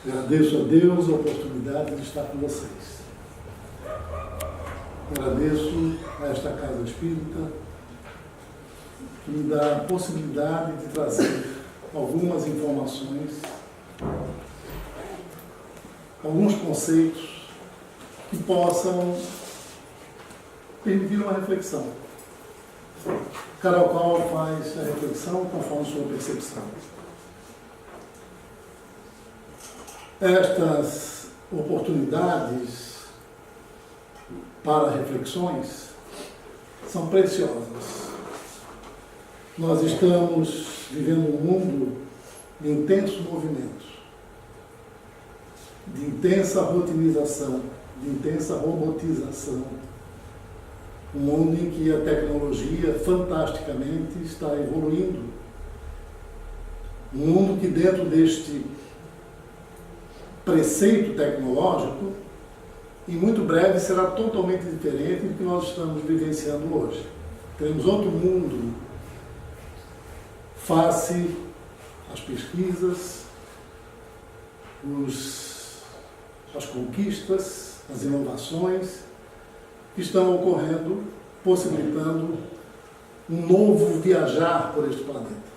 Agradeço a Deus a oportunidade de estar com vocês. Agradeço a esta Casa Espírita que me dá a possibilidade de trazer algumas informações, alguns conceitos que possam permitir uma reflexão. Cada qual faz a reflexão conforme sua percepção. Estas oportunidades para reflexões são preciosas. Nós estamos vivendo um mundo de intenso movimento, de intensa rotinização, de intensa robotização. Um mundo em que a tecnologia fantasticamente está evoluindo. Um mundo que dentro deste preceito tecnológico, em muito breve será totalmente diferente do que nós estamos vivenciando hoje. Teremos outro mundo face às pesquisas, as conquistas, as inovações que estão ocorrendo, possibilitando um novo viajar por este planeta.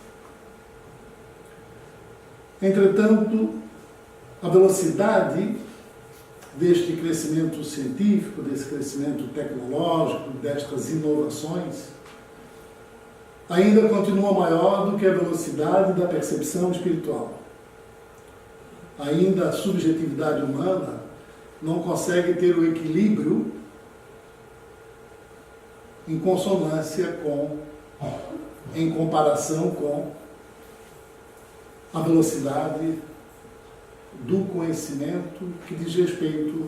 Entretanto, a velocidade deste crescimento científico, desse crescimento tecnológico, destas inovações, ainda continua maior do que a velocidade da percepção espiritual. Ainda a subjetividade humana não consegue ter o equilíbrio em consonância com, em comparação com a velocidade do conhecimento que diz respeito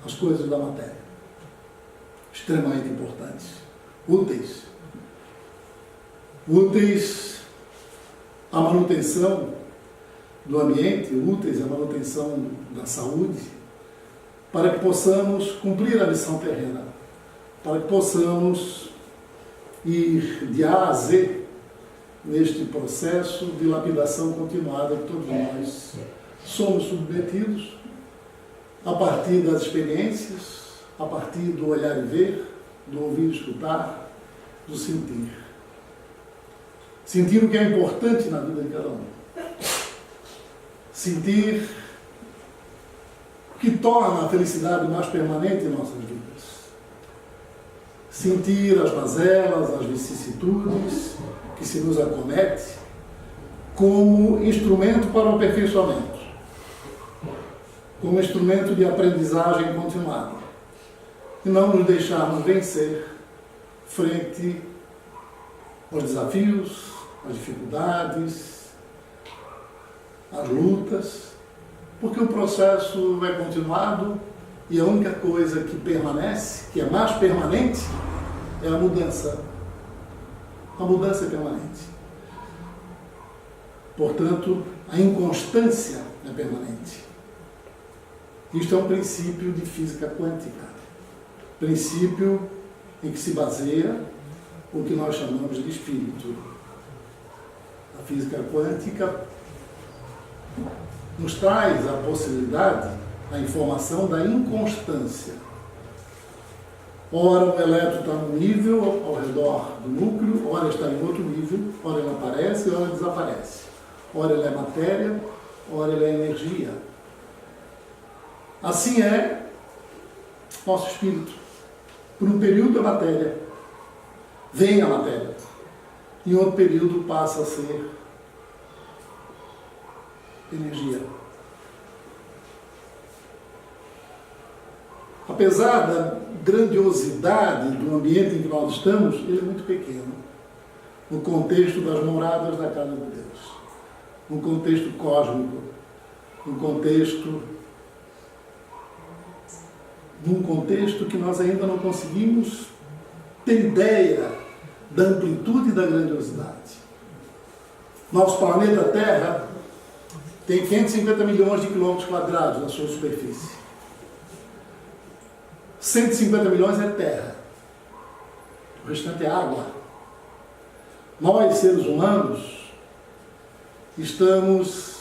às coisas da matéria. Extremamente importantes, úteis. Úteis à manutenção do ambiente, úteis à manutenção da saúde, para que possamos cumprir a missão terrena, para que possamos ir de A a Z neste processo de lapidação continuada que todos nós somos submetidos a partir das experiências, a partir do olhar e ver, do ouvir e escutar, do sentir. Sentir o que é importante na vida de cada um. Sentir o que torna a felicidade mais permanente em nossas vidas. Sentir as mazelas, as vicissitudes que se nos acomete como instrumento para o aperfeiçoamento, como instrumento de aprendizagem continuada, e não nos deixarmos vencer frente aos desafios, às dificuldades, às lutas, porque o processo é continuado e a única coisa que permanece, que é mais permanente, é a mudança. A mudança é permanente. Portanto, a inconstância é permanente. Isto é um princípio de física quântica. Princípio em que se baseia o que nós chamamos de espírito. A física quântica nos traz a possibilidade, a informação da inconstância. Ora o elétron está num nível ao redor do núcleo, ora está em outro nível, ora ele aparece, ora desaparece. Ora ele é matéria, ora ele é energia. Assim é nosso espírito. Por um período é matéria, vem a matéria. Em outro período passa a ser energia. Apesar da grandiosidade do ambiente em que nós estamos, ele é muito pequeno, no contexto das moradas da casa de Deus, no contexto cósmico, num contexto que nós ainda não conseguimos ter ideia da amplitude e da grandiosidade. Nosso planeta Terra tem 550 milhões de quilômetros quadrados na sua superfície. 150 milhões é terra, o restante é água. Nós, seres humanos, estamos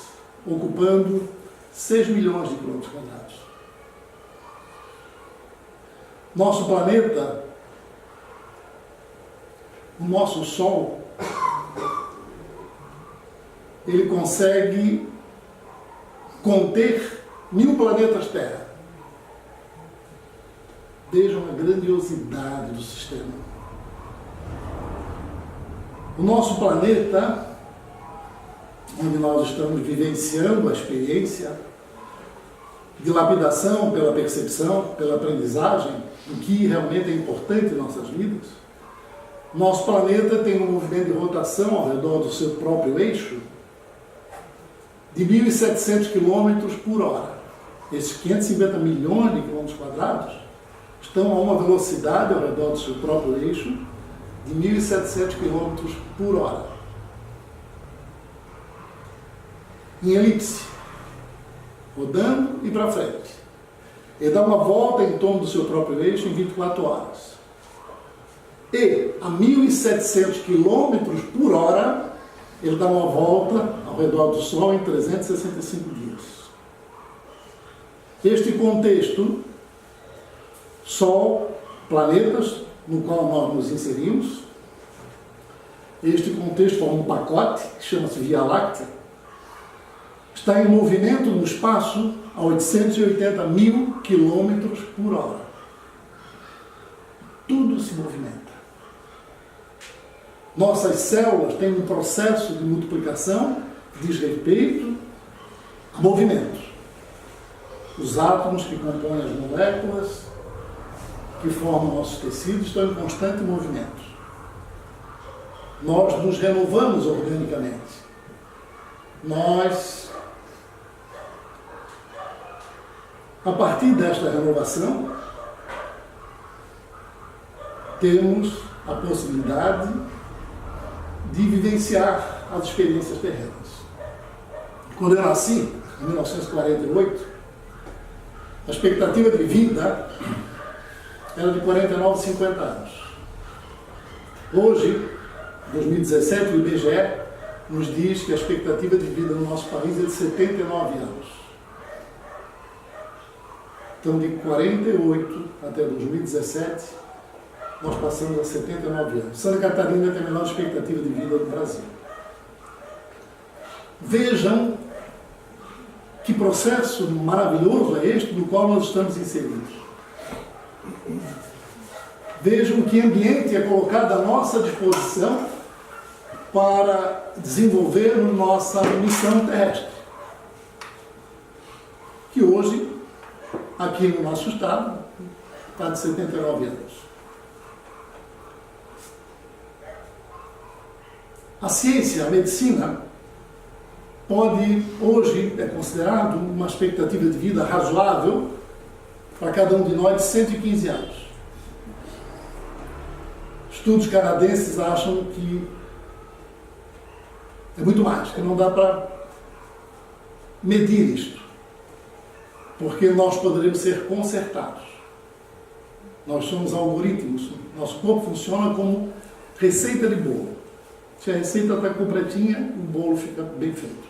ocupando 6 milhões de quilômetros quadrados. Nosso planeta, o nosso Sol, ele consegue conter 1000 planetas Terra. Vejam a grandiosidade do sistema. O nosso planeta, onde nós estamos vivenciando a experiência de lapidação pela percepção, pela aprendizagem, o que realmente é importante em nossas vidas, nosso planeta tem um movimento de rotação ao redor do seu próprio eixo de 1.700 km por hora. Esses 550 milhões de quilômetros quadrados estão a uma velocidade ao redor do seu próprio eixo de 1.700 km por hora. Em elipse, rodando e para frente. Ele dá uma volta em torno do seu próprio eixo em 24 horas. E a 1.700 km por hora, ele dá uma volta ao redor do Sol em 365 dias. Este contexto, Sol, planetas, no qual nós nos inserimos, este contexto forma um pacote que chama-se Via Láctea, está em movimento no espaço a 880 mil quilômetros por hora. Tudo se movimenta. Nossas células têm um processo de multiplicação que diz respeito a movimentos. Os átomos que compõem as moléculas, que formam nossos tecidos, estão em constante movimento. Nós nos renovamos organicamente. Nós, a partir desta renovação, temos a possibilidade de vivenciar as experiências terrenas. Quando eu nasci, em 1948, a expectativa de vida era de 49, 50 anos. Hoje, 2017, o IBGE nos diz que a expectativa de vida no nosso país é de 79 anos. Então, de 48 até 2017, nós passamos a 79 anos. Santa Catarina tem a menor expectativa de vida do Brasil. Vejam que processo maravilhoso é este no qual nós estamos inseridos. Vejam que ambiente é colocado à nossa disposição para desenvolver nossa missão terrestre. Que hoje, aqui no nosso estado, está de 79 anos. A ciência, a medicina, pode, hoje, é considerado uma expectativa de vida razoável para cada um de nós de 115 anos. Estudos canadenses acham que é muito mais, que não dá para medir isto, porque nós poderemos ser consertados. Nós somos algoritmos, nosso corpo funciona como receita de bolo. Se a receita está completinha, o bolo fica bem feito.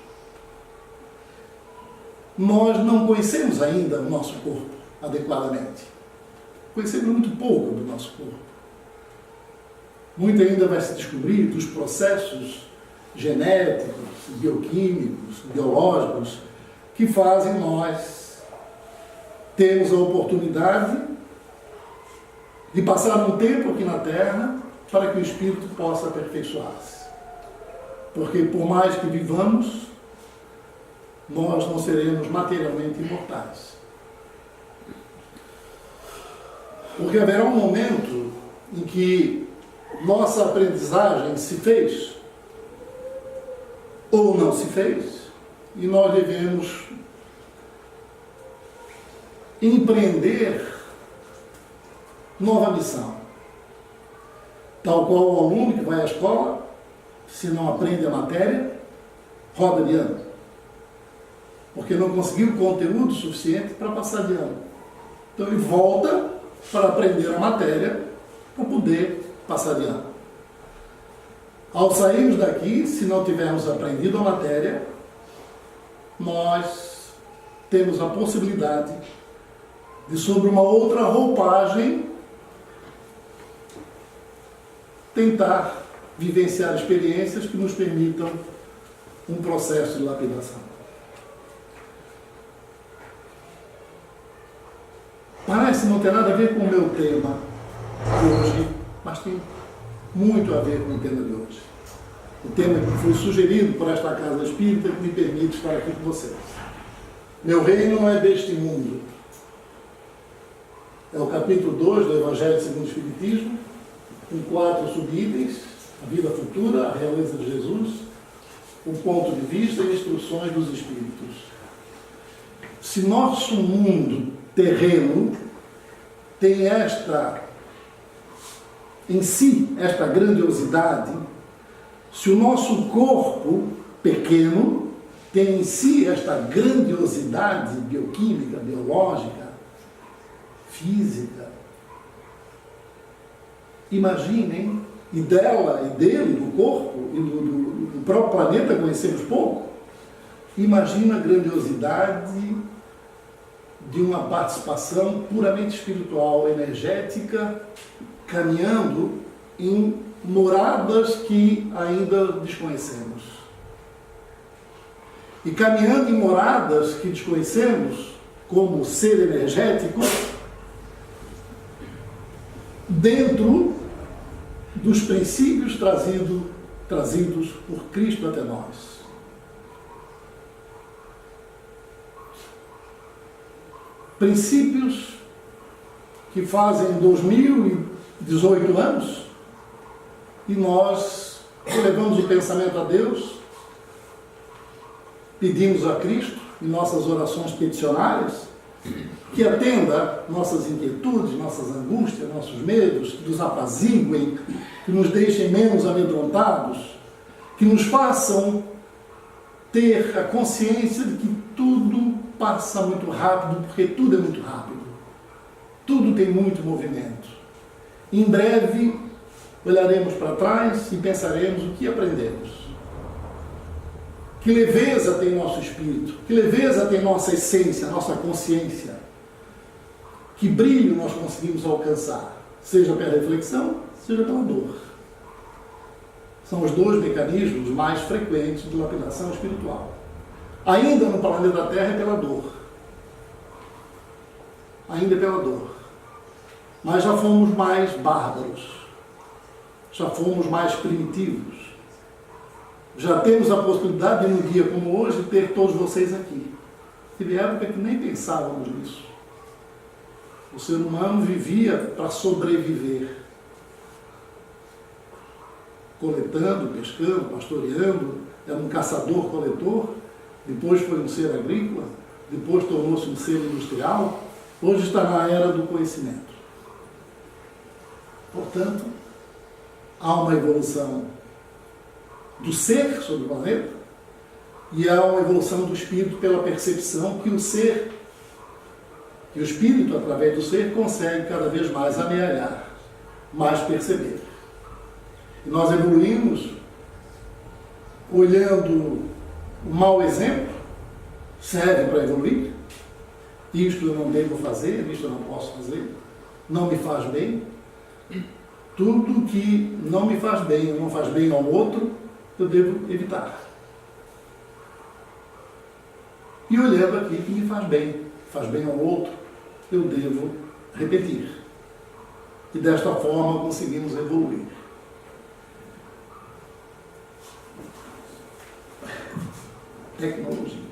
Nós não conhecemos ainda o nosso corpo adequadamente. Conhecemos muito pouco do nosso corpo. Muito ainda vai se descobrir dos processos genéticos, bioquímicos, biológicos, que fazem nós termos a oportunidade de passar um tempo aqui na Terra para que o espírito possa aperfeiçoar-se. Porque por mais que vivamos, nós não seremos materialmente imortais. Porque haverá um momento em que nossa aprendizagem se fez ou não se fez, e nós devemos empreender nova missão. Tal qual o aluno que vai à escola, se não aprende a matéria, roda de ano. Porque não conseguiu conteúdo suficiente para passar de ano. Então ele volta para aprender a matéria para poder passar de ano. Ao sairmos daqui, se não tivermos aprendido a matéria, nós temos a possibilidade de, sob uma outra roupagem, tentar vivenciar experiências que nos permitam um processo de lapidação. Parece não ter nada a ver com o meu tema de hoje, mas tem muito a ver com o tema de hoje. O tema que foi sugerido por esta Casa Espírita, que me permite estar aqui com vocês. Meu reino não é deste mundo. É o capítulo 2 do Evangelho segundo o Espiritismo, com 4 subitens: a vida futura, a realeza de Jesus, o ponto de vista e instruções dos Espíritos. Se nosso mundo terreno tem em si esta grandiosidade, se o nosso corpo pequeno tem em si esta grandiosidade bioquímica, biológica, física, imaginem, e dela e dele, do corpo e do próprio planeta conhecemos pouco, imagina a grandiosidade de uma participação puramente espiritual, energética, caminhando em moradas que ainda desconhecemos. E caminhando em moradas que desconhecemos, como ser energético, dentro dos princípios trazidos por Cristo até nós. Princípios que fazem 2018 anos e nós elevamos o pensamento a Deus, pedimos a Cristo em nossas orações peticionárias que atenda nossas inquietudes, nossas angústias, nossos medos, que nos apaziguem, que nos deixem menos amedrontados, que nos façam ter a consciência de que tudo passa muito rápido, porque tudo é muito rápido. Tudo tem muito movimento. Em breve, olharemos para trás e pensaremos o que aprendemos. Que leveza tem nosso espírito, que leveza tem nossa essência, nossa consciência. Que brilho nós conseguimos alcançar, seja pela reflexão, seja pela dor. São os 2 mecanismos mais frequentes de lapidação espiritual. Ainda no planeta Terra é pela dor. Ainda é pela dor. Mas já fomos mais bárbaros. Já fomos mais primitivos. Já temos a possibilidade de, num dia como hoje, ter todos vocês aqui. Teve época que nem pensávamos nisso. O ser humano vivia para sobreviver. Coletando, pescando, pastoreando, era um caçador-coletor, depois foi um ser agrícola, depois tornou-se um ser industrial, hoje está na era do conhecimento. Portanto, há uma evolução do ser sobre o planeta e há uma evolução do espírito pela percepção que o ser, que o espírito, através do ser, consegue cada vez mais amealhar, mais perceber. E nós evoluímos olhando o mau exemplo, serve para evoluir. Isto eu não devo fazer, isto eu não posso fazer, não me faz bem. Tudo que não me faz bem ou não faz bem ao outro, eu devo evitar. E olhando aqui que me faz bem ao outro, eu devo repetir. E desta forma conseguimos evoluir. Tecnologia.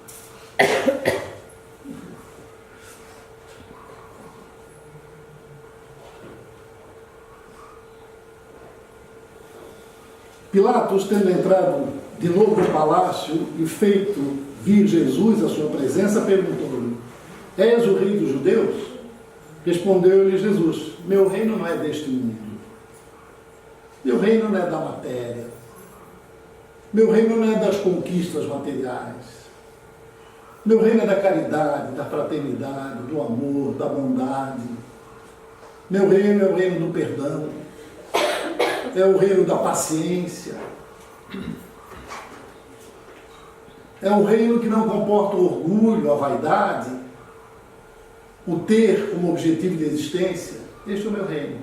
Pilatos, tendo entrado de novo no palácio e feito vir Jesus à sua presença, perguntou-lhe: És o rei dos judeus? Respondeu-lhe Jesus: Meu reino não é deste mundo. Meu reino não é da matéria. Meu reino não é das conquistas materiais. Meu reino é da caridade, da fraternidade, do amor, da bondade. Meu reino é o reino do perdão. É o reino da paciência. é um reino que não comporta o orgulho, a vaidade, o ter como objetivo de existência. Este é o meu reino.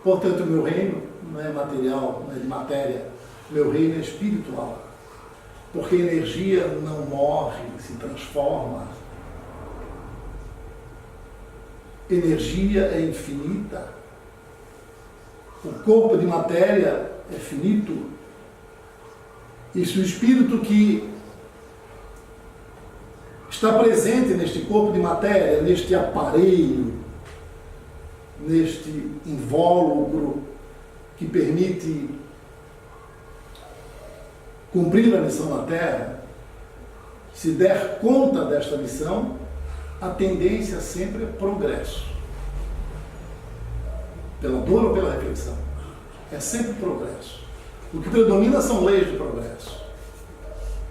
Portanto, o meu reino não é material, não é de matéria. O meu reino é espiritual. Porque a energia não morre, se transforma. Energia é infinita. O corpo de matéria é finito. E se o espírito que está presente neste corpo de matéria, neste aparelho, neste invólucro que permite cumprir a missão na Terra, se der conta desta missão, a tendência sempre é progresso. Pela dor ou pela reflexão. É sempre progresso. O que predomina são leis de progresso.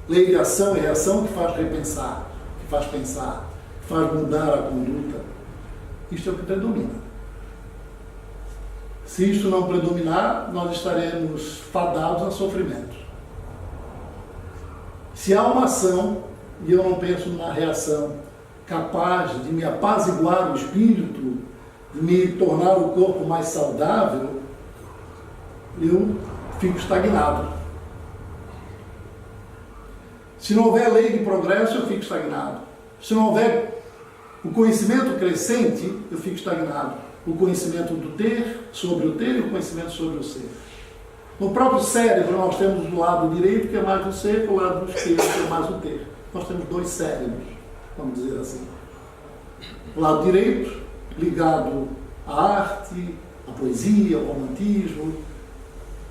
Lei de ação e reação que faz repensar, que faz pensar, que faz mudar a conduta. Isto é o que predomina. Se isto não predominar, nós estaremos fadados a sofrimento. Se há uma ação, e eu não penso numa reação capaz de me apaziguar o espírito, de me tornar o corpo mais saudável, eu fico estagnado. Se não houver lei de progresso, eu fico estagnado. Se não houver o conhecimento crescente, eu fico estagnado. O conhecimento do ter sobre o ter e o conhecimento sobre o ser. No próprio cérebro, nós temos o lado direito, que é mais o ser, e o lado esquerdo, que é mais o ter. Nós temos dois cérebros, vamos dizer assim. O lado direito, ligado à arte, à poesia, ao romantismo,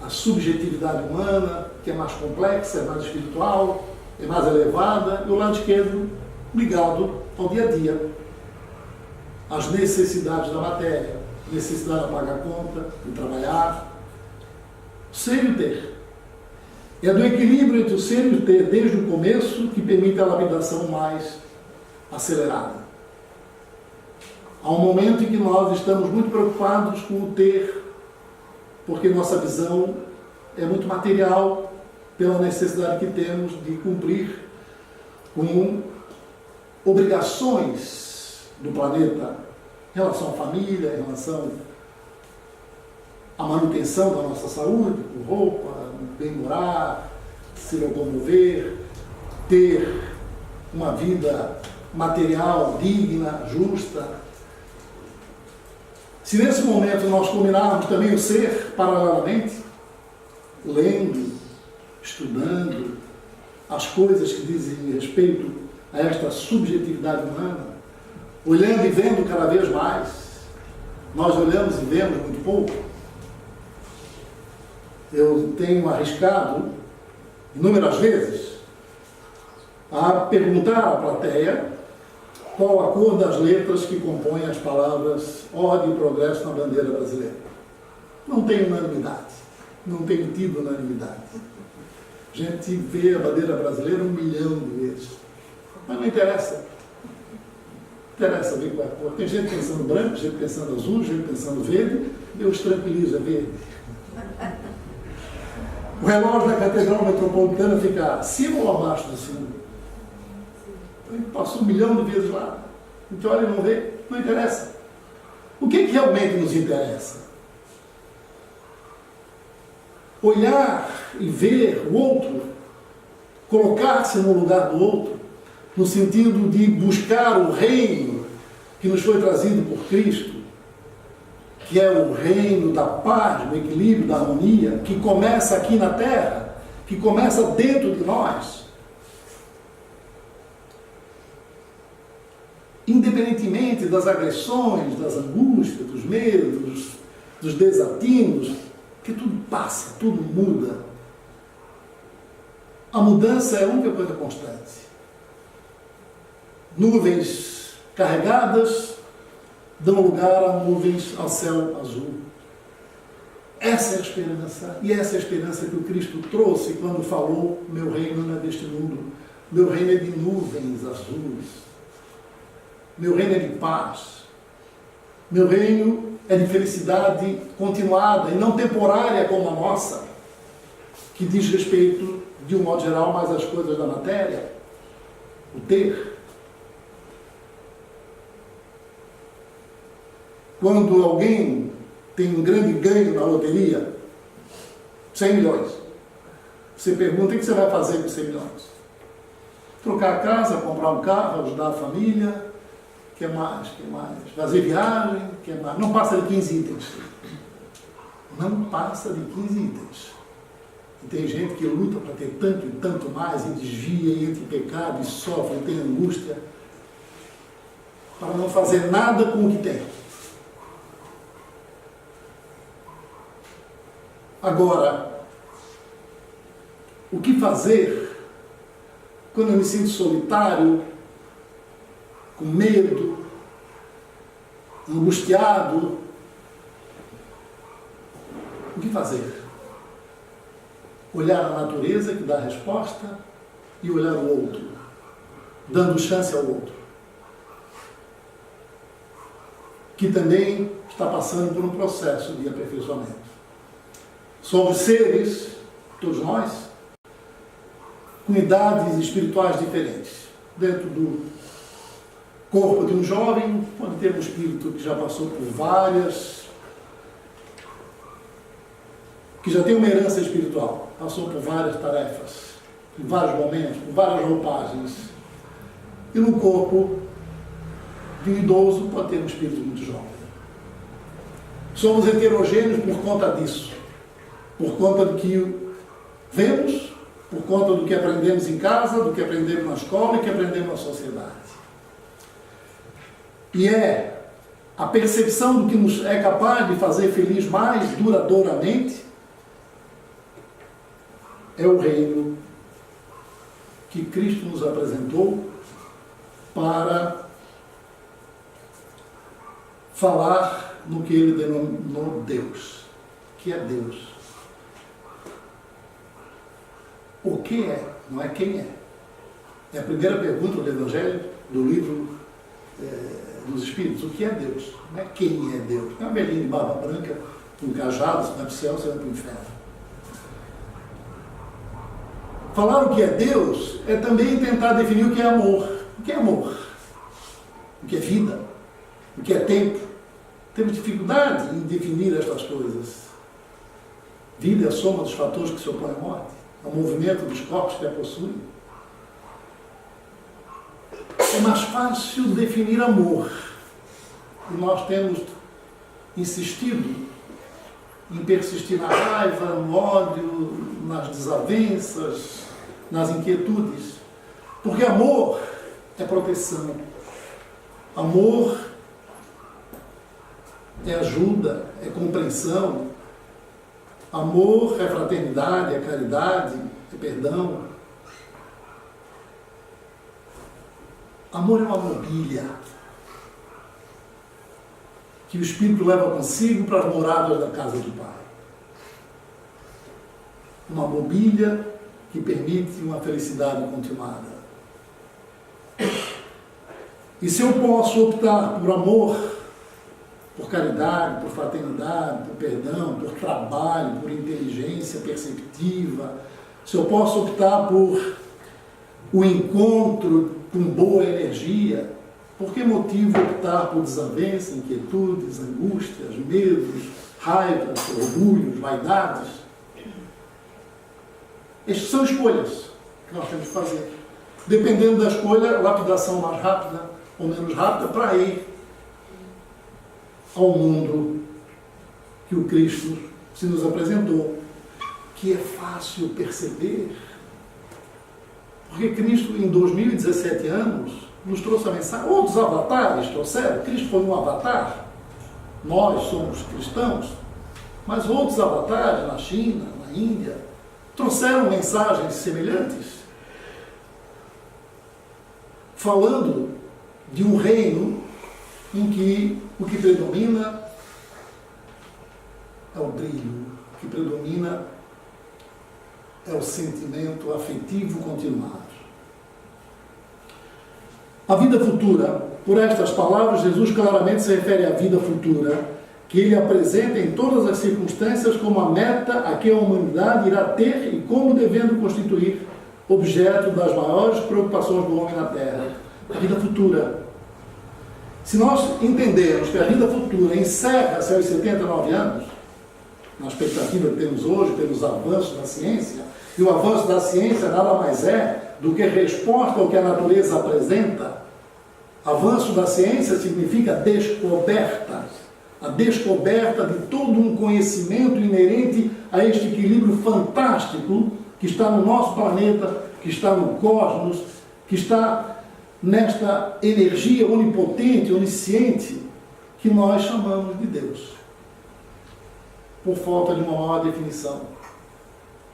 à subjetividade humana, que é mais complexa, é mais espiritual, é mais elevada, e o lado esquerdo, ligado ao dia a dia, às necessidades da matéria, necessidade de pagar a conta, de trabalhar. Ser e o ter. É do equilíbrio entre o ser e o ter, desde o começo, que permite a lapidação mais acelerada. Há um momento em que nós estamos muito preocupados com o ter, porque nossa visão é muito material, pela necessidade que temos de cumprir com obrigações do planeta, em relação à família, em relação à manutenção da nossa saúde, com roupa, bem morar, se locomover, ter uma vida material digna, justa. Se nesse momento nós combinarmos também o ser paralelamente, lendo, estudando as coisas que dizem respeito a esta subjetividade humana, olhando e vendo cada vez mais, nós olhamos e vemos muito pouco. Eu tenho arriscado, inúmeras vezes, a perguntar à plateia qual a cor das letras que compõem as palavras ordem e progresso na bandeira brasileira. Não tem unanimidade, não tem tido unanimidade. A gente vê a bandeira brasileira 1 milhão de vezes, mas não interessa. Não interessa ver qual é a cor. Tem gente pensando branco, gente pensando azul, gente pensando verde, Deus tranquiliza, verde. O relógio da Catedral Metropolitana fica acima ou abaixo do símbolo? Passou 1 milhão de vezes lá. A gente olha e não vê, não interessa. O que realmente nos interessa? Olhar e ver o outro, colocar-se no lugar do outro, no sentido de buscar o reino que nos foi trazido por Cristo, que é o reino da paz, do equilíbrio, da harmonia, que começa aqui na Terra, que começa dentro de nós. Independentemente das agressões, das angústias, dos medos, dos desatinos, que tudo passa, tudo muda. A mudança é a única coisa constante. Nuvens carregadas dão lugar a nuvens ao céu azul. Essa é a esperança, e essa é a esperança que o Cristo trouxe quando falou: meu reino não é deste mundo, meu reino é de nuvens azuis, meu reino é de paz, meu reino é de felicidade continuada e não temporária como a nossa, que diz respeito, de um modo geral, mais às coisas da matéria, o ter. Quando alguém tem um grande ganho na loteria, 100 milhões, você pergunta: o que você vai fazer com 100 milhões? Trocar a casa, comprar um carro, ajudar a família, que mais? Fazer viagem, que mais? Não passa de 15 itens. Não passa de 15 itens. E tem gente que luta para ter tanto e tanto mais, e desvia, e entra em pecado, e sofre, e tem angústia, para não fazer nada com o que tem. Agora, o que fazer quando eu me sinto solitário, com medo, angustiado? O que fazer? Olhar a natureza, que dá a resposta, e olhar o outro, dando chance ao outro, que também está passando por um processo de aperfeiçoamento. Somos seres, todos nós, com idades espirituais diferentes. Dentro do corpo de um jovem, pode ter um espírito que já passou por várias, que já tem uma herança espiritual, passou por várias tarefas, em vários momentos, por várias roupagens. E no corpo de um idoso pode ter um espírito muito jovem. Somos heterogêneos por conta disso, por conta do que vemos, por conta do que aprendemos em casa, do que aprendemos na escola e do que aprendemos na sociedade. E é a percepção do que nos é capaz de fazer feliz mais duradouramente, é o reino que Cristo nos apresentou para falar no que ele denominou Deus, que é Deus. O que é, não é quem é. É a primeira pergunta do Evangelho, do livro dos Espíritos. O que é Deus? Não é quem é Deus. Não é uma velhinha de barba branca, com cajado, se vai para o céu, se vai para o inferno. Falar o que é Deus é também tentar definir o que é amor. O que é amor? O que é vida? O que é tempo? Temos dificuldade em definir estas coisas. Vida é a soma dos fatores que se opõem à morte, ao movimento dos corpos que a possuem. É mais fácil definir amor. E nós temos insistido em persistir na raiva, no ódio, nas desavenças, nas inquietudes. Porque amor é proteção. Amor é ajuda, é compreensão. Amor é fraternidade, é caridade, é perdão. Amor é uma mobília que o Espírito leva consigo para as moradas da casa do Pai. Uma mobília que permite uma felicidade continuada. E se eu posso optar por amor, por caridade, por fraternidade, por perdão, por trabalho, por inteligência perceptiva, se eu posso optar por o encontro com boa energia, por que motivo optar por desavenças, inquietudes, angústias, medos, raivas, orgulhos, vaidades? Estas são escolhas que nós temos que fazer. Dependendo da escolha, lapidação mais rápida ou menos rápida para ir ao mundo que o Cristo se nos apresentou, que é fácil perceber, porque Cristo, em 2017 anos, nos trouxe a mensagem. Outros avatares trouxeram. Cristo foi um avatar, nós somos cristãos, mas outros avatares na China, na Índia, trouxeram mensagens semelhantes, falando de um reino em que o que predomina é o brilho, o que predomina é o sentimento afetivo continuado. A vida futura, por estas palavras, Jesus claramente se refere à vida futura, que ele apresenta em todas as circunstâncias como a meta a que a humanidade irá ter e como devendo constituir objeto das maiores preocupações do homem na Terra, a vida futura. Se nós entendermos que a vida futura encerra-se aos 79 anos, na expectativa que temos hoje, pelos avanços da ciência, e o avanço da ciência nada mais é do que resposta ao que a natureza apresenta. Avanço da ciência significa descoberta. A descoberta de todo um conhecimento inerente a este equilíbrio fantástico que está no nosso planeta, que está no cosmos, que está nesta energia onipotente, onisciente, que nós chamamos de Deus, por falta de uma maior definição.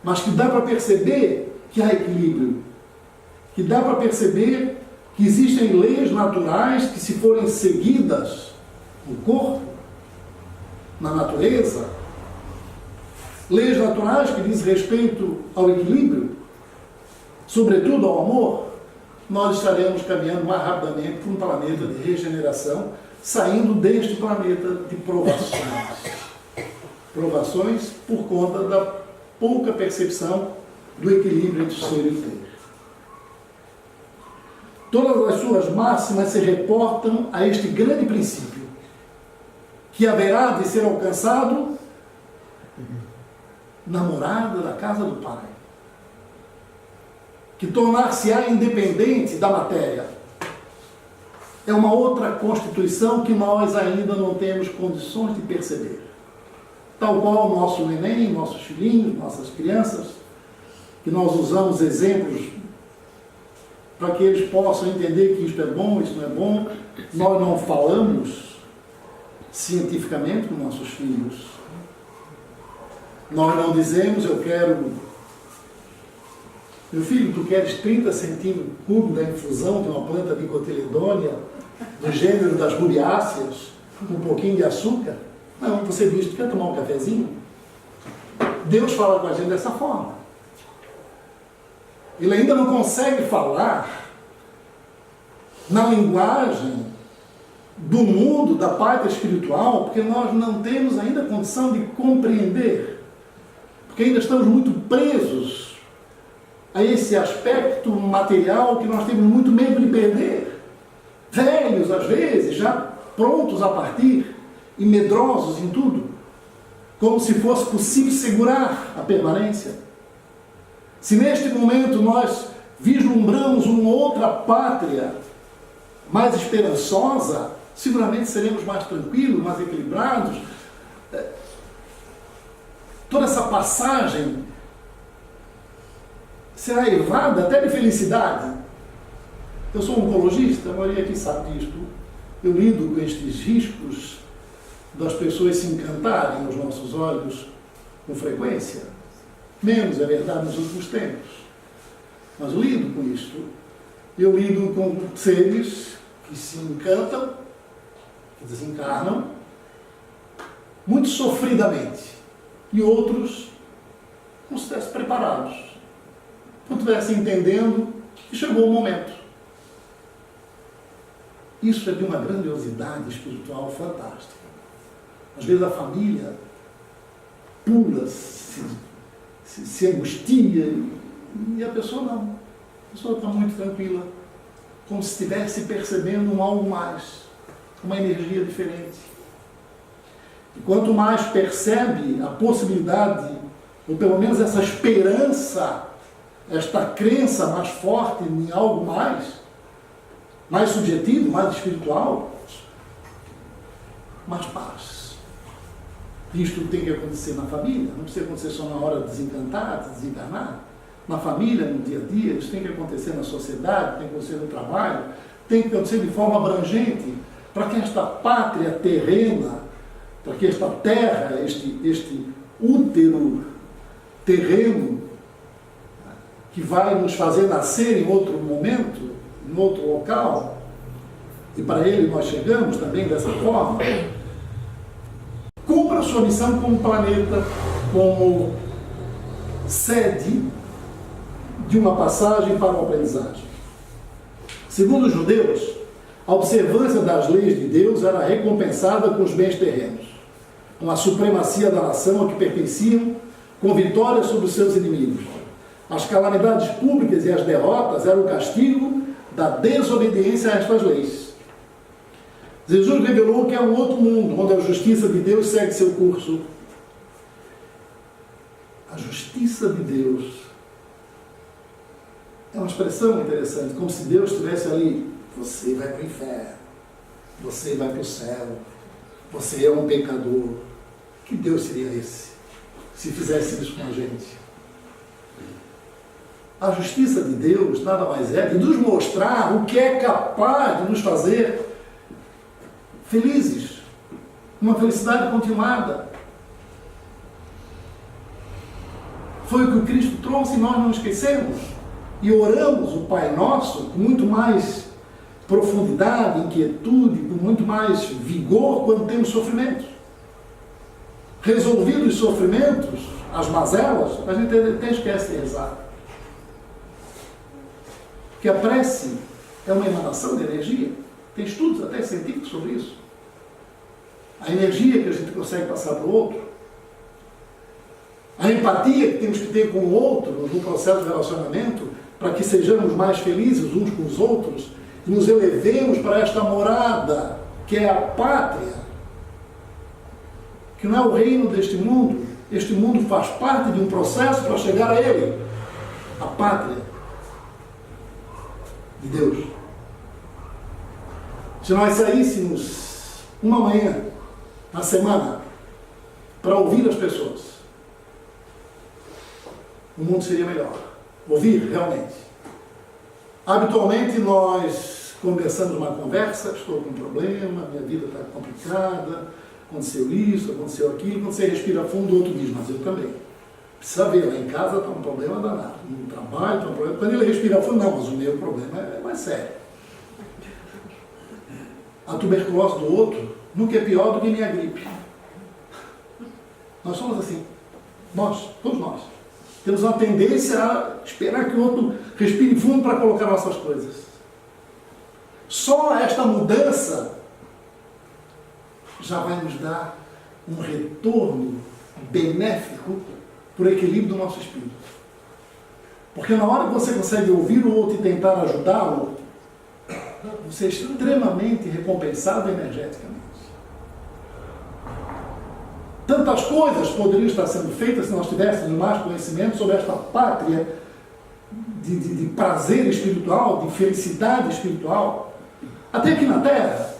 Mas que dá para perceber que há equilíbrio, que dá para perceber que existem leis naturais que, se forem seguidas no corpo, na natureza, leis naturais que dizem respeito ao equilíbrio, sobretudo ao amor, nós estaremos caminhando mais rapidamente para um planeta de regeneração, saindo deste planeta de provações. Provações por conta da pouca percepção do equilíbrio entre o ser e o ter. Todas as suas máximas se reportam a este grande princípio, que haverá de ser alcançado na morada da casa do Pai, que tornar-se-á independente da matéria. É uma outra constituição que nós ainda não temos condições de perceber. Tal qual o nosso neném, nossos filhinhos, nossas crianças, que nós usamos exemplos para que eles possam entender que isto é bom, isso não é bom. Nós não falamos cientificamente com nossos filhos. Nós não dizemos, eu quero... Meu filho, tu queres 30 centímetros cúbicos da infusão de uma planta de cotiledônia do gênero das rubiáceas, com um pouquinho de açúcar? Não, você diz, tu quer tomar um cafezinho? Deus fala com a gente dessa forma. Ele ainda não consegue falar na linguagem do mundo, da parte espiritual, porque nós não temos ainda condição de compreender, porque ainda estamos muito presos a esse aspecto material que nós temos muito medo de perder. Velhos, às vezes, já prontos a partir e medrosos em tudo, como se fosse possível segurar a permanência. Se neste momento nós vislumbramos uma outra pátria mais esperançosa, seguramente seremos mais tranquilos, mais equilibrados. Toda essa passagem será evada até de felicidade. Eu sou oncologista, a maioria aqui sabe disto. Eu lido com estes riscos das pessoas se encantarem aos nossos olhos com frequência. Menos, é verdade, nos últimos tempos. Mas eu lido com isto. Eu lido com seres que se encantam, que desencarnam, muito sofridamente. E outros como se estivessem preparados, como se estivessem entendendo que chegou o momento. Isso é de uma grandiosidade espiritual fantástica. Às vezes a família pula, se angustia, e a pessoa não. A pessoa está muito tranquila, como se estivesse percebendo um algo mais, uma energia diferente. E quanto mais percebe a possibilidade, ou pelo menos essa esperança, esta crença mais forte em algo mais subjetivo, mais espiritual, mais paz. Isto tem que acontecer na família, não precisa acontecer só na hora de desencantar, de desencarnar. Na família, no dia a dia, isso tem que acontecer na sociedade, tem que acontecer no trabalho, tem que acontecer de forma abrangente, para que esta pátria terrena, para que esta terra, este útero terreno, que vai nos fazer nascer em outro momento, em outro local, e para ele nós chegamos também dessa forma, cumpra a sua missão como planeta, como sede de uma passagem para uma aprendizagem. Segundo os judeus, a observância das leis de Deus era recompensada com os bens terrenos. com a supremacia da nação a que pertenciam, com vitória sobre os seus inimigos. As calamidades públicas e as derrotas eram o castigo da desobediência a estas leis. Jesus revelou que é um outro mundo, onde a justiça de Deus segue seu curso. A justiça de Deus é uma expressão interessante, como se Deus estivesse ali. Você vai para o inferno, você vai para o céu, você é um pecador. Que Deus seria esse, se fizesse isso com a gente? A justiça de Deus nada mais é de nos mostrar o que é capaz de nos fazer felizes, uma felicidade continuada. Foi o que o Cristo trouxe e nós não esquecemos. E oramos o Pai Nosso com muito mais profundidade, inquietude, com muito mais vigor quando temos sofrimentos. Resolvidos os sofrimentos, as mazelas, a gente até esquece de rezar. Porque a prece é uma emanação de energia. Tem estudos até científicos sobre isso. A energia que a gente consegue passar para o outro. A empatia que temos que ter com o outro no processo de relacionamento, para que sejamos mais felizes uns com os outros e nos elevemos para esta morada, que é a pátria, que não é o reino deste mundo. Este mundo faz parte de um processo para chegar a ele. A pátria de Deus. Se nós saíssemos uma manhã na semana para ouvir as pessoas, o mundo seria melhor. Ouvir, realmente. Habitualmente nós começamos uma conversa, estou com um problema, minha vida está complicada, aconteceu isso, aconteceu aquilo. Quando você respira fundo, o outro diz, mas eu também. Precisa ver, lá em casa está um problema danado, no trabalho está um problema. Quando ele respira fundo, não, mas o meu problema é mais sério. A tuberculose do outro nunca é pior do que minha gripe. Nós somos assim. Nós, todos nós. Temos uma tendência a esperar que o outro respire fundo para colocar nossas coisas. Só esta mudança já vai nos dar um retorno benéfico por equilíbrio do nosso espírito. Porque na hora que você consegue ouvir o outro e tentar ajudá-lo, você é extremamente recompensado energeticamente. Tantas coisas poderiam estar sendo feitas se nós tivéssemos mais conhecimento sobre esta pátria de prazer espiritual, de felicidade espiritual. Até aqui na Terra,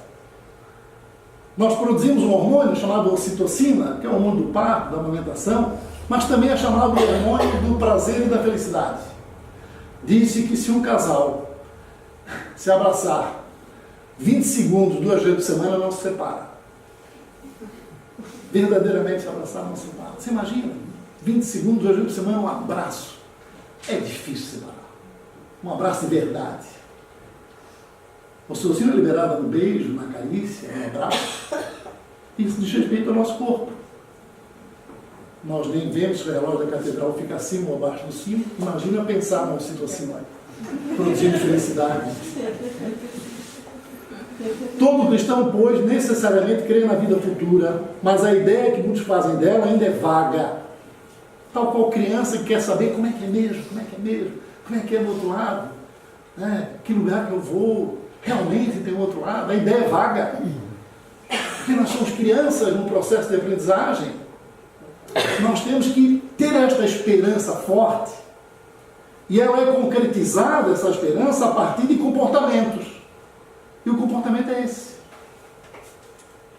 nós produzimos um hormônio chamado ocitocina, que é o hormônio do parto, da amamentação, mas também é chamado hormônio do prazer e da felicidade. Diz-se que se um casal se abraçar 20 segundos, 2 vezes por semana, não se separa. Verdadeiramente se abraçar, não se separa. Você imagina? 20 segundos, 2 vezes por semana, um abraço. É difícil separar. Um abraço de verdade. A ocitocina é liberada no beijo, na carícia, no abraço. Isso diz respeito ao nosso corpo. Nós nem vemos se o relógio da catedral fica acima ou abaixo do sino. Imagina pensar numa situação produzindo felicidade. Todo cristão, pois, necessariamente crê na vida futura, mas a ideia que muitos fazem dela ainda é vaga. Tal qual criança que quer saber como é que é mesmo, como é que é do outro lado, né? Que lugar que eu vou, realmente tem outro lado. A ideia é vaga. Porque nós somos crianças no processo de aprendizagem. Nós temos que ter esta esperança forte. E ela é concretizada, essa esperança, a partir de comportamentos. E o comportamento é esse.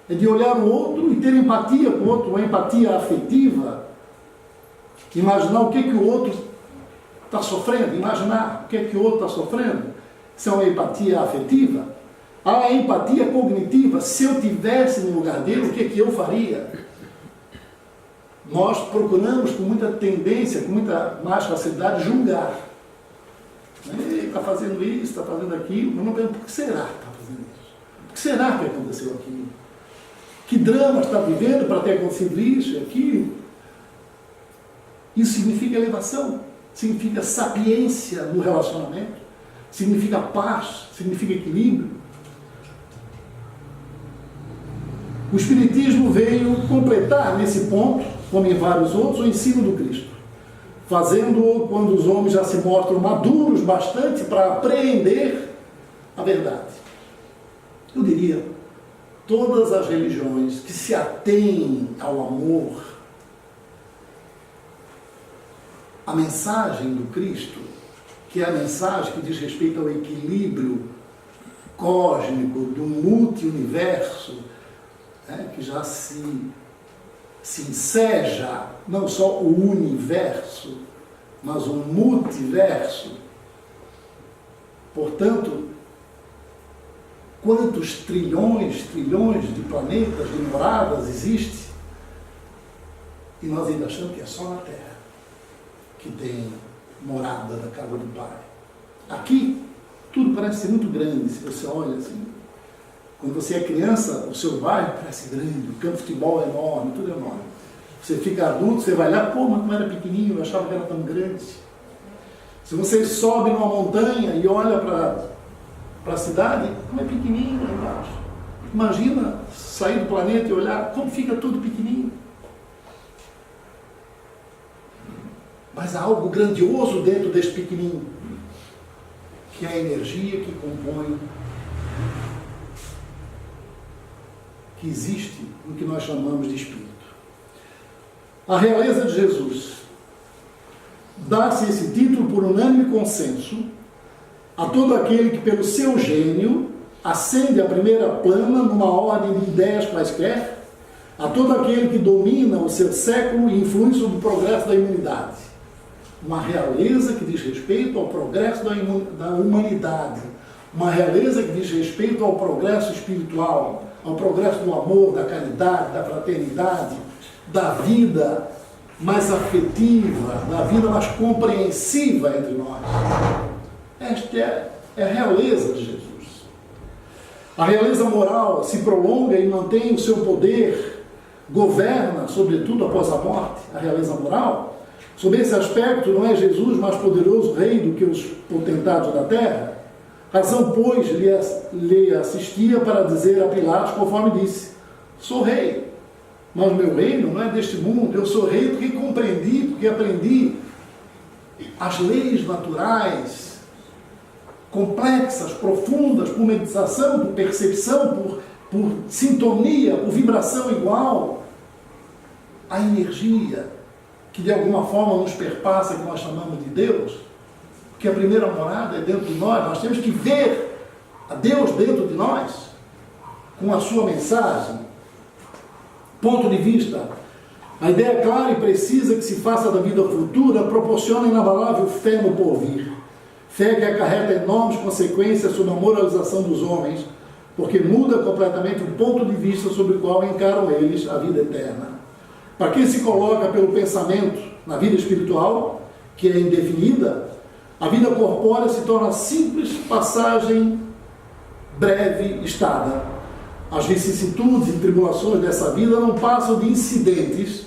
É de olhar o outro e ter empatia com o outro, uma empatia afetiva. Imaginar o que o outro está sofrendo, imaginar o que o outro está sofrendo. Isso é uma empatia afetiva. A empatia cognitiva, se eu tivesse no lugar dele, o que eu faria? Nós procuramos com muita tendência, com muita mais facilidade, julgar. Ele está fazendo isso, está fazendo aquilo, mas não pergunto, por que será que está fazendo isso? Por que será que aconteceu aquilo? Que drama está vivendo para ter acontecido isso e aquilo? Isso significa elevação, significa sapiência no relacionamento, significa paz, significa equilíbrio. O Espiritismo veio completar nesse ponto, como em vários outros, o ensino do Cristo, fazendo-o quando os homens já se mostram maduros bastante para apreender a verdade. Eu diria, todas as religiões que se atêm ao amor, a mensagem do Cristo, que é a mensagem que diz respeito ao equilíbrio cósmico do multi-universo, que já se enseja não só o universo, mas o multiverso. Portanto, quantos trilhões de planetas, de moradas existem? E nós ainda achamos que é só na Terra que tem morada da casa do Pai. Aqui, tudo parece ser muito grande, se você olha assim. Quando você é criança, o seu bairro parece grande, o campo de futebol é enorme, tudo é enorme. Você fica adulto, você vai lá, pô, mas como era pequenininho, eu achava que era tão grande. Se você sobe numa montanha e olha para a cidade, como é pequenininho lá embaixo. Imagina sair do planeta e olhar como fica tudo pequenininho. Mas há algo grandioso dentro deste pequenininho, que é a energia que compõe, que existe no que nós chamamos de Espírito. A realeza de Jesus dá-se esse título por unânime consenso a todo aquele que, pelo seu gênio, ascende à primeira plana numa ordem de ideias quaisquer, a todo aquele que domina o seu século e influi sobre o progresso da humanidade. Uma realeza que diz respeito ao progresso da humanidade, uma realeza que diz respeito ao progresso espiritual, ao progresso do amor, da caridade, da fraternidade, da vida mais afetiva, da vida mais compreensiva entre nós. Esta é a realeza de Jesus. A realeza moral se prolonga e mantém o seu poder, governa, sobretudo após a morte, a realeza moral. Sob esse aspecto, não é Jesus mais poderoso rei do que os potentados da terra? Razão, pois, lhe assistia para dizer a Pilatos, conforme disse: sou rei, mas o meu reino não é deste mundo, eu sou rei porque compreendi, porque aprendi as leis naturais, complexas, profundas, por meditação, por percepção, por sintonia, por vibração igual, a energia que de alguma forma nos perpassa, que nós chamamos de Deus, porque a primeira morada é dentro de nós temos que ver a Deus dentro de nós, com a sua mensagem. Ponto de vista, a ideia clara e precisa que se faça da vida futura proporciona inabalável fé no porvir, fé que acarreta enormes consequências sobre a moralização dos homens, porque muda completamente o ponto de vista sobre o qual encaram eles a vida eterna. Para quem se coloca pelo pensamento na vida espiritual, que é indefinida, a vida corpórea se torna simples passagem breve estada. As vicissitudes e tribulações dessa vida não passam de incidentes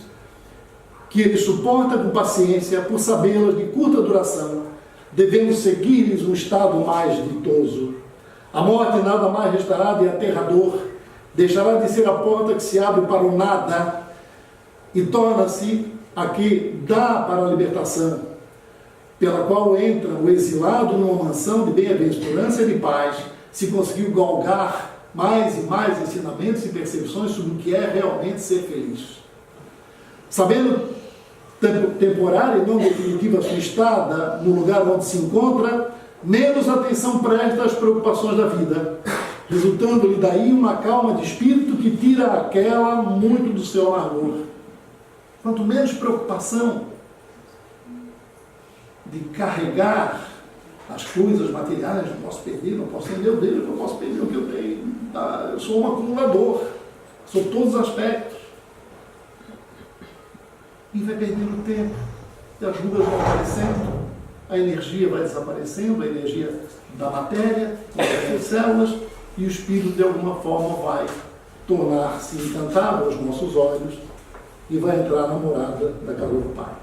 que ele suporta com paciência por sabê-las de curta duração, devendo seguir-lhes um estado mais ditoso. A morte nada mais restará de aterrador, deixará de ser a porta que se abre para o nada e torna-se a que dá para a libertação, pela qual entra o exilado numa mansão de bem-aventurança e de paz, se conseguiu galgar mais e mais ensinamentos e percepções sobre o que é realmente ser feliz. Sabendo temporária e não definitiva sua estada no lugar onde se encontra, menos atenção presta às preocupações da vida, resultando-lhe daí uma calma de espírito que tira aquela muito do seu amargor. Quanto menos preocupação de carregar as coisas materiais, não posso perder, não posso ter, meu Deus, não posso perder o que eu tenho. Eu sou um acumulador, sou todos os aspectos. E vai perdendo tempo, e as rugas vão aparecendo, a energia vai desaparecendo, a energia da matéria, das células, e o espírito de alguma forma vai tornar-se encantável aos nossos olhos e vai entrar na morada da casa do Pai.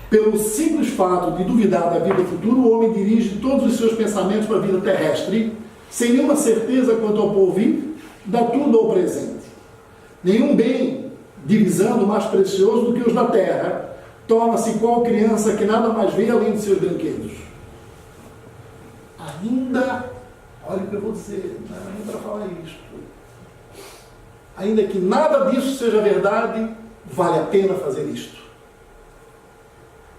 Pelo simples fato de duvidar da vida futura, o homem dirige todos os seus pensamentos para a vida terrestre, sem nenhuma certeza quanto ao porvir, dá tudo ao presente. Nenhum bem, divisando mais precioso do que os da terra, torna-se qual criança que nada mais vê além de seus brinquedos. Ainda, olha o que eu vou dizer, não é nem para falar isto. Ainda que nada disso seja verdade, vale a pena fazer isto.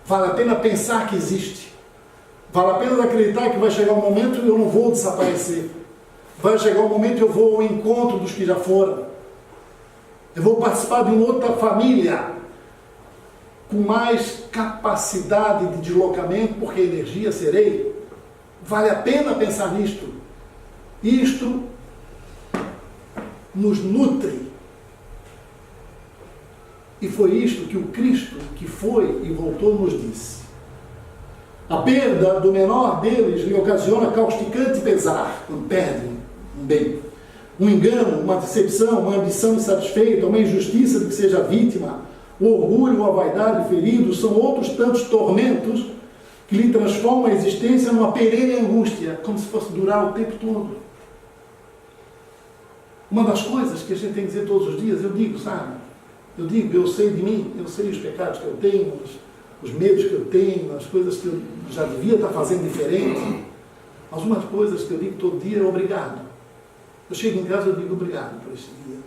Vale a pena pensar que existe. Vale a pena acreditar que vai chegar um momento e eu não vou desaparecer. Vai chegar um momento e eu vou ao encontro dos que já foram. Eu vou participar de uma outra família com mais capacidade de deslocamento, porque energia serei. Vale a pena pensar nisto. Isto nos nutre. E foi isto que o Cristo, que foi e voltou, nos disse. A perda do menor deles lhe ocasiona causticante pesar, quando perde um bem. Um engano, uma decepção, uma ambição insatisfeita, uma injustiça de que seja vítima, o orgulho ou a vaidade ferido, são outros tantos tormentos que lhe transformam a existência numa perene angústia, como se fosse durar o tempo todo. Uma das coisas que a gente tem que dizer todos os dias, eu digo, sabe? Eu sei de mim, eu sei os pecados que eu tenho, os medos que eu tenho, as coisas que eu já devia estar fazendo diferente. Mas uma das coisas que eu digo todo dia é obrigado. Eu chego em casa e digo obrigado por este dia.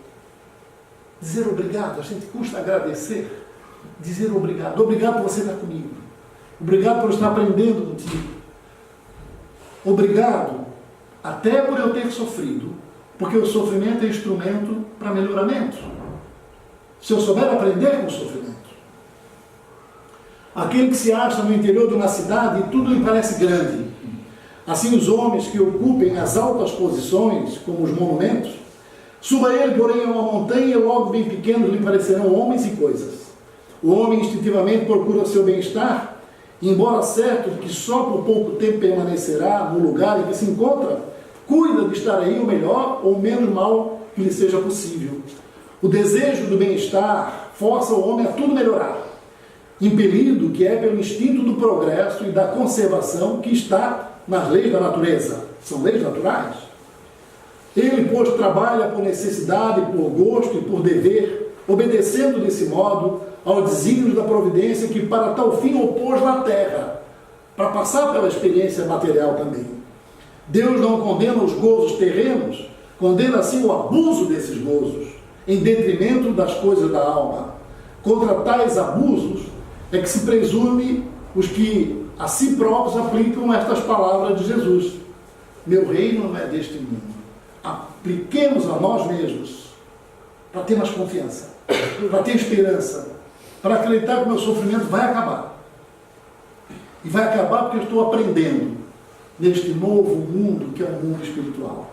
Dizer obrigado, a gente custa agradecer. Dizer obrigado. Obrigado por você estar comigo. Obrigado por estar aprendendo contigo. Obrigado até por eu ter sofrido, porque o sofrimento é instrumento para melhoramento. Se eu souber aprender com o sofrimento. Aquele que se acha no interior de uma cidade, tudo lhe parece grande. Assim os homens que ocupem as altas posições, como os monumentos, suba ele, porém, a uma montanha, e logo bem pequenos lhe parecerão homens e coisas. O homem instintivamente procura seu bem-estar, e, embora certo de que só por pouco tempo permanecerá no lugar em que se encontra, cuida de estar aí o melhor ou o menos mal que lhe seja possível. O desejo do bem-estar força o homem a tudo melhorar, impelido que é pelo instinto do progresso e da conservação que está nas leis da natureza. São leis naturais. Ele, pois, trabalha por necessidade, por gosto e por dever, obedecendo desse modo ao desígnio da providência que para tal fim opôs na terra, para passar pela experiência material também. Deus não condena os gozos terrenos, condena assim o abuso desses gozos, em detrimento das coisas da alma. Contra tais abusos é que se presume os que a si próprios aplicam estas palavras de Jesus. Meu reino não é deste mundo. Apliquemos a nós mesmos, para ter mais confiança, para ter esperança, para acreditar que o meu sofrimento vai acabar. E vai acabar porque eu estou aprendendo neste novo mundo que é o mundo espiritual.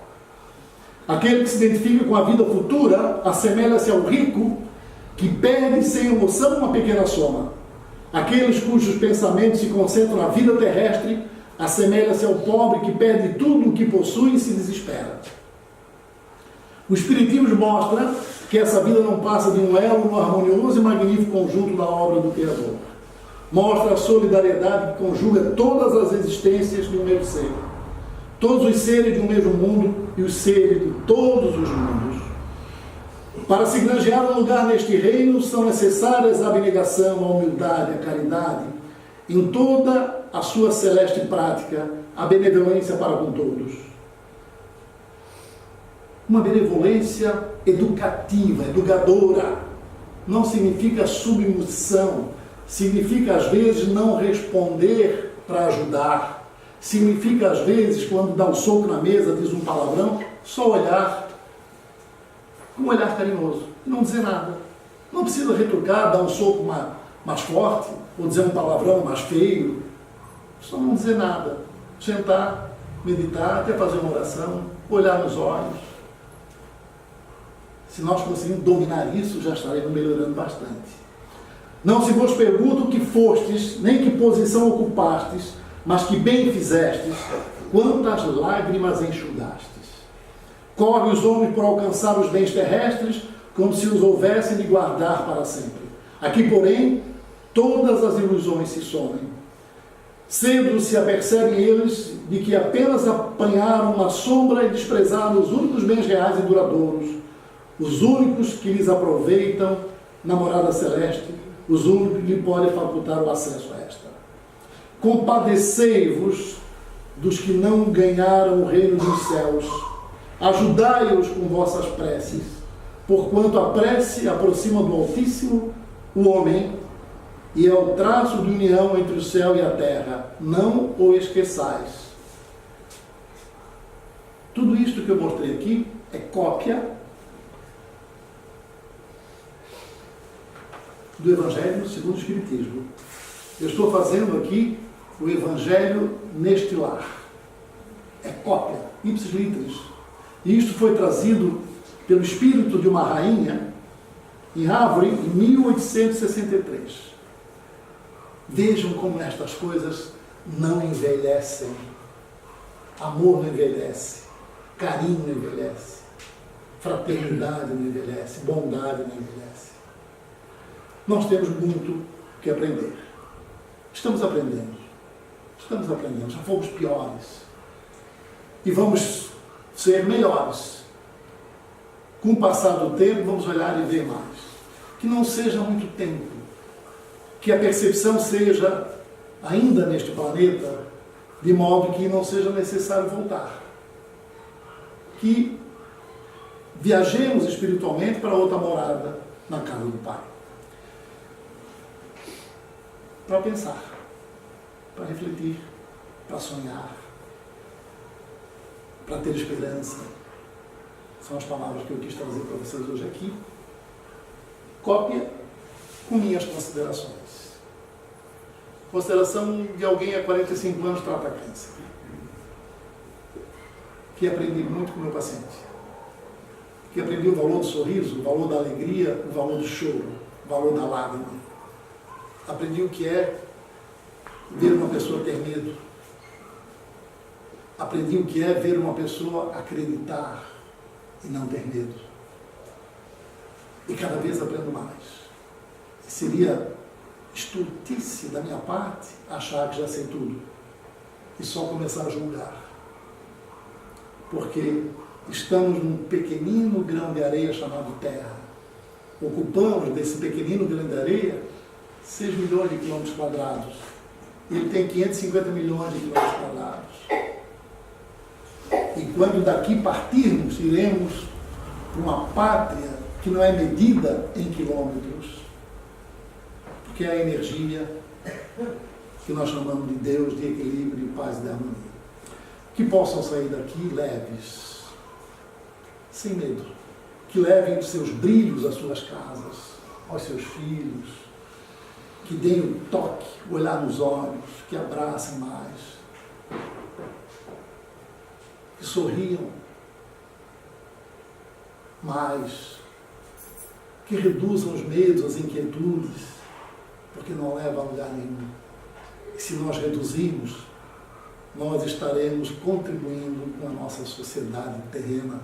Aquele que se identifica com a vida futura assemelha-se ao rico que perde sem emoção uma pequena soma. Aqueles cujos pensamentos se concentram na vida terrestre assemelha-se ao pobre que perde tudo o que possui e se desespera. O Espiritismo mostra que essa vida não passa de um elo no harmonioso e magnífico conjunto da obra do Criador. Mostra a solidariedade que conjuga todas as existências de um mesmo ser. Todos os seres de um mesmo mundo e os seres de todos os mundos. Para se granjear um lugar neste reino, são necessárias a abnegação, a humildade, a caridade, em toda a sua celeste prática, a benevolência para com todos. Uma benevolência educativa, educadora, não significa submissão, significa às vezes não responder para ajudar, significa às vezes quando dá um soco na mesa, diz um palavrão, só olhar, um olhar carinhoso, não dizer nada. Não precisa retrucar, dar um soco mais forte, ou dizer um palavrão mais feio, só não dizer nada, sentar, meditar, até fazer uma oração, olhar nos olhos. Se nós conseguirmos dominar isso, já estaremos melhorando bastante. Não se vos pergunta o que fostes, nem que posição ocupastes, mas que bem fizestes, quantas lágrimas enxugastes. Corre os homens por alcançar os bens terrestres, como se os houvessem de guardar para sempre. Aqui, porém, todas as ilusões se somem. Cedo se apercebem eles de que apenas apanharam uma sombra e desprezaram os únicos bens reais e duradouros, os únicos que lhes aproveitam na morada celeste, os únicos que lhe podem facultar o acesso a esta. Compadecei-vos dos que não ganharam o reino dos céus, ajudai-os com vossas preces, porquanto a prece aproxima do Altíssimo o homem, e é o traço de união entre o céu e a terra. Não o esqueçais. Tudo isto que eu mostrei aqui é cópia do Evangelho segundo o Espiritismo. Eu estou fazendo aqui o Evangelho neste lar. É cópia, ipsis literis. E isto foi trazido pelo espírito de uma rainha em Havre, em 1863. Vejam como estas coisas não envelhecem. Amor não envelhece, carinho não envelhece, fraternidade não envelhece, bondade não envelhece. Nós temos muito que aprender. Estamos aprendendo, já fomos piores. E vamos ser melhores. Com o passar do tempo, vamos olhar e ver mais. Que não seja muito tempo. Que a percepção seja, ainda neste planeta, de modo que não seja necessário voltar. Que viajemos espiritualmente para outra morada na casa do Pai. Para pensar, para refletir, para sonhar, para ter esperança. São as palavras que eu quis trazer para vocês hoje aqui. Cópia com minhas considerações. Consideração de alguém há 45 anos trata câncer. Que aprendi muito com o meu paciente. Que aprendi o valor do sorriso, o valor da alegria, o valor do choro, o valor da lágrima. Aprendi o que é ver uma pessoa ter medo. Aprendi o que é ver uma pessoa acreditar e não ter medo. E cada vez aprendo mais. Seria estultice da minha parte achar que já sei tudo e só começar a julgar. Porque estamos num pequenino grão de areia chamado Terra. Ocupamos desse pequenino grão de areia 6 milhões de quilômetros quadrados. Ele tem 550 milhões de quilômetros quadrados. E quando daqui partirmos, iremos para uma pátria que não é medida em quilômetros, porque é a energia que nós chamamos de Deus, de equilíbrio, paz e de harmonia. Que possam sair daqui leves, sem medo. Que levem os seus brilhos às suas casas, aos seus filhos. Que deem o toque, o olhar nos olhos, que abracem mais. Que sorriam mais. Que reduzam os medos, as inquietudes, porque não leva a lugar nenhum. E se nós reduzirmos, nós estaremos contribuindo com a nossa sociedade terrena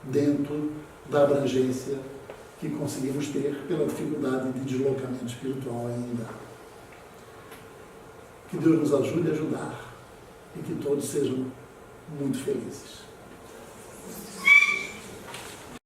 dentro da abrangência que conseguimos ter pela dificuldade de deslocamento espiritual ainda. Que Deus nos ajude a ajudar e que todos sejam muito felizes.